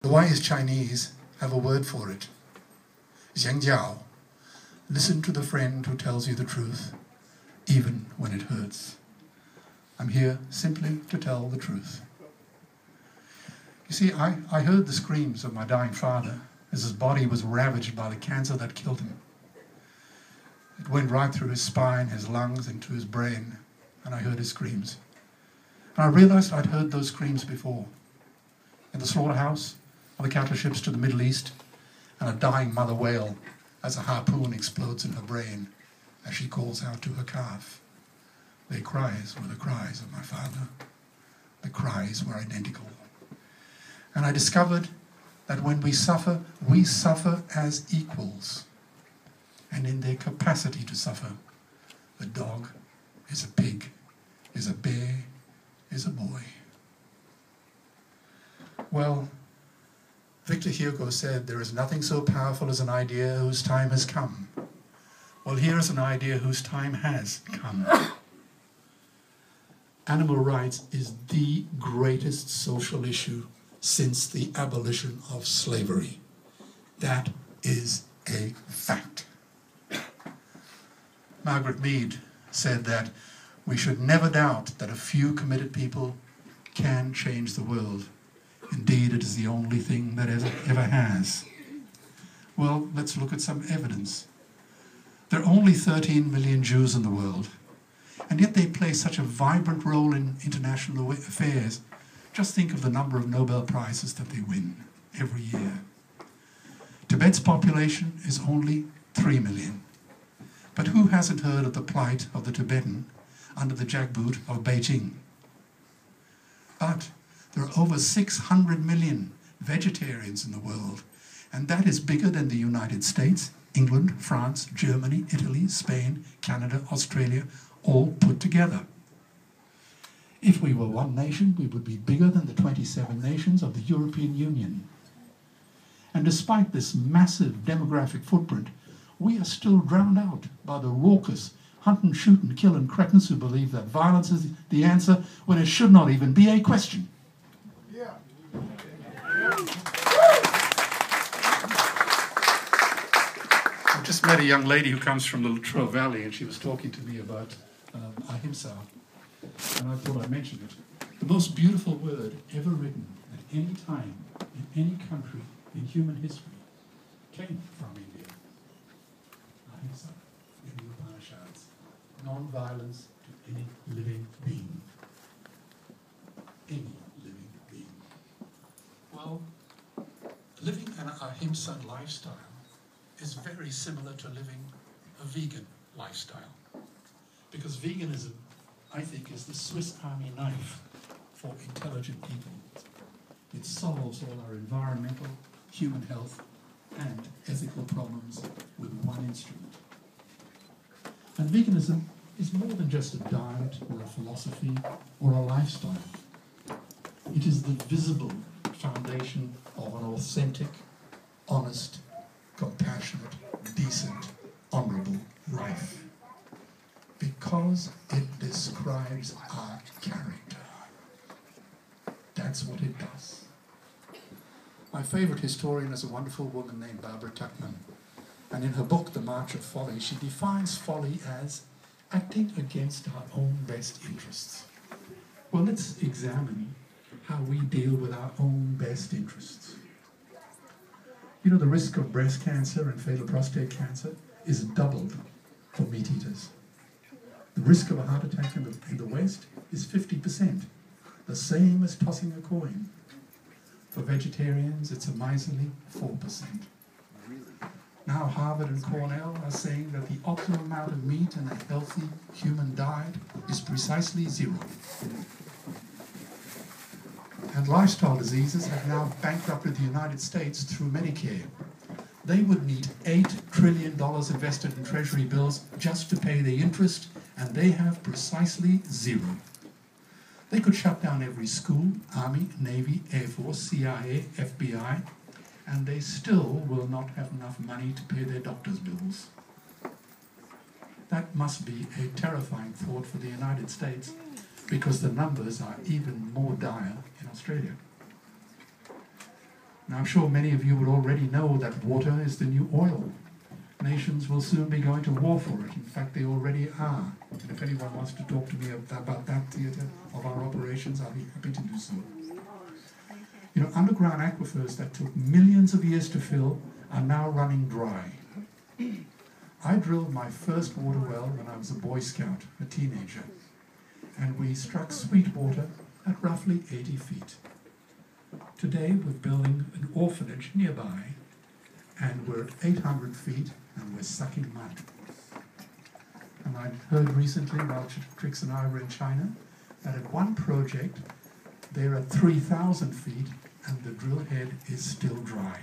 The wise Chinese have a word for it. Zhengjiao. Listen to the friend who tells you the truth, even when it hurts. I'm here simply to tell the truth. You see, I heard the screams of my dying father as his body was ravaged by the cancer that killed him. It went right through his spine, his lungs, into his brain, and I heard his screams. And I realized I'd heard those screams before. In the slaughterhouse, on the cattle ships to the Middle East, and a dying mother whale as a harpoon explodes in her brain as she calls out to her calf. Their cries were the cries of my father. The cries were identical. And I discovered that when we suffer as equals. And in their capacity to suffer, a dog is a pig, is a bear, is a boy. Well, Victor Hugo said there is nothing so powerful as an idea whose time has come. Well, here is an idea whose time has come. Animal rights is the greatest social issue since the abolition of slavery. That is a fact. Margaret Mead said that we should never doubt that a few committed people can change the world. Indeed, it is the only thing that ever has. Well, let's look at some evidence. There are only 13 million Jews in the world, and yet they play such a vibrant role in international affairs. Just think of the number of Nobel Prizes that they win every year. Tibet's population is only 3 million. But who hasn't heard of the plight of the Tibetan under the jackboot of Beijing? But there are over 600 million vegetarians in the world, and that is bigger than the United States, England, France, Germany, Italy, Spain, Canada, Australia, all put together. If we were one nation, we would be bigger than the 27 nations of the European Union. And despite this massive demographic footprint, we are still drowned out by the raucous hunt and shoot and kill and cretins who believe that violence is the answer when it should not even be a question. Yeah. I just met a young lady who comes from the Latrobe Valley, and she was talking to me about ahimsa, and I thought I'd mention it. The most beautiful word ever written at any time, in any country, in human history, came from India. Ahimsa, in the Upanishads. Non-violence to any living being. Any living being. Well, living an ahimsa lifestyle is very similar to living a vegan lifestyle. Because veganism, I think, is the Swiss Army knife for intelligent people. It solves all our environmental, human health, and ethical problems with one instrument. And veganism is more than just a diet or a philosophy or a lifestyle. It is the visible foundation of an authentic, honest, compassionate, decent, honorable life. Because it describes our character. That's what it does. My favorite historian is a wonderful woman named Barbara Tuchman. And in her book, The March of Folly, she defines folly as acting against our own best interests. Well, let's examine how we deal with our own best interests. You know, the risk of breast cancer and fatal prostate cancer is doubled for meat eaters. The risk of a heart attack in the West is 50%, the same as tossing a coin. For vegetarians, it's a miserly 4%. Now Harvard and Cornell are saying that the optimal amount of meat in a healthy human diet is precisely 0. And lifestyle diseases have now bankrupted the United States through Medicare. They would need $8 trillion invested in treasury bills just to pay the interest, and they have precisely 0. They could shut down every school, Army, Navy, Air Force, CIA, FBI, and they still will not have enough money to pay their doctor's bills. That must be a terrifying thought for the United States, because the numbers are even more dire in Australia. Now, I'm sure many of you would already know that water is the new oil. Nations will soon be going to war for it. In fact, they already are. And if anyone wants to talk to me about that theatre of our operations, I'll be happy to do so. You know, underground aquifers that took millions of years to fill are now running dry. I drilled my first water well when I was a Boy Scout, a teenager, and we struck sweet water at roughly 80 feet. Today we're building an orphanage nearby, and we're at 800 feet and we're sucking mud. And I heard recently while Trix and I were in China that at one project they're at 3,000 feet and the drill head is still dry.